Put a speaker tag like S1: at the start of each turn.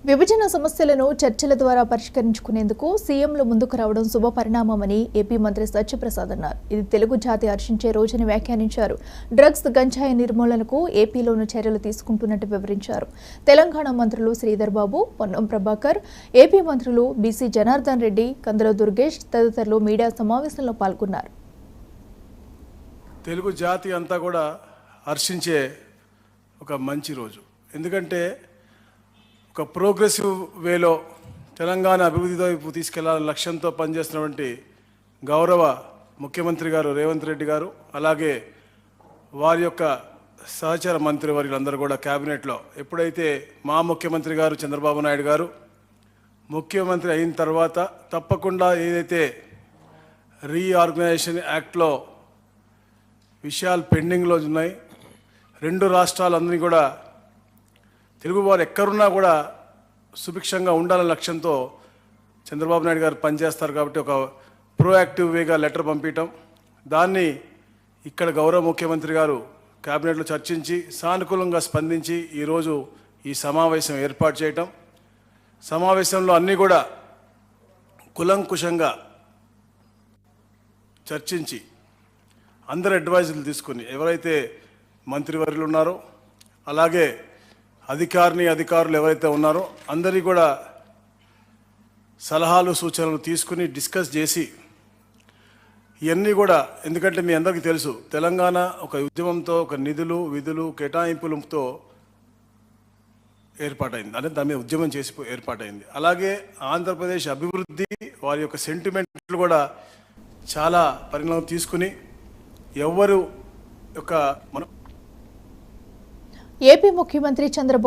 S1: విభజన సమస్యలను చర్చల ద్వారా పరిష్కరించుకునేందుకు సీఎంలు ముందుకు రావడం శుభ పరిణామమని ఏపీ మంత్రి సత్యప్రసాద్ అన్నారు. ఇది తెలుగు జాతి హర్షించే రోజని వ్యాఖ్యానించారు. డ్రగ్స్ గంజాయి నిర్మూలనకు ఏపీలోనూ చర్యలు తీసుకుంటున్నట్టు వివరించారు. తెలంగాణ మంత్రులు శ్రీధర్ బాబు, పొన్నం ప్రభాకర్, ఏపీ మంత్రులు బీసీ జనార్దన్ రెడ్డి, కందుల దుర్గేష్ తదితరులు మీడియా సమావేశంలో పాల్గొన్నారు.
S2: తెలుగు జాతి అంతా కూడా హర్షించే ఒక మంచి రోజు. ఎందుకంటే ఒక ప్రోగ్రెసివ్ వేలో తెలంగాణ అభివృద్ధి వైపు తీసుకెళ్లాలని లక్ష్యంతో పనిచేస్తున్నటువంటి గౌరవ ముఖ్యమంత్రి గారు రేవంత్ రెడ్డి గారు, అలాగే వారి యొక్క సహచర మంత్రి వర్యులందరూ కూడా క్యాబినెట్లో ఎప్పుడైతే మా ముఖ్యమంత్రి గారు చంద్రబాబు నాయుడు గారు ముఖ్యమంత్రి అయిన తర్వాత తప్పకుండా ఏదైతే రీఆర్గనైజేషన్ యాక్ట్లో విషయాలు పెండింగ్లో ఉన్నాయి, రెండు రాష్ట్రాలందరినీ కూడా తెలుగువారు ఎక్కడున్నా కూడా సుభిక్షంగా ఉండాలనే లక్ష్యంతో చంద్రబాబు నాయుడు గారు పనిచేస్తారు. కాబట్టి ఒక ప్రోయాక్టివ్ వేగా లెటర్ పంపించడం, దాన్ని ఇక్కడ గౌరవ ముఖ్యమంత్రి గారు క్యాబినెట్లో చర్చించి సానుకూలంగా స్పందించి ఈరోజు ఈ సమావేశం ఏర్పాటు చేయటం, సమావేశంలో అన్నీ కూడా కులంకుశంగా చర్చించి అందరు అడ్వైజులు తీసుకుని ఎవరైతే మంత్రివర్యులు ఉన్నారో అలాగే అధికారులు ఎవరైతే ఉన్నారో అందరి కూడా సలహాలు సూచనలు తీసుకుని డిస్కస్ చేసి ఇవన్నీ కూడా, ఎందుకంటే మీ అందరికీ తెలుసు తెలంగాణ ఒక ఉద్యమంతో, ఒక నిధులు విధులు కేటాయింపులతో ఏర్పాటైంది, అంటే దాని మీద ఉద్యమం చేసి ఏర్పాటైంది. అలాగే ఆంధ్రప్రదేశ్ అభివృద్ధి వారి యొక్క సెంటిమెంట్లు కూడా చాలా పరిణామం తీసుకుని ఎవరు యొక్క మనం
S1: ఏపీ ముఖ్యమంత్రి చంద్రబాబు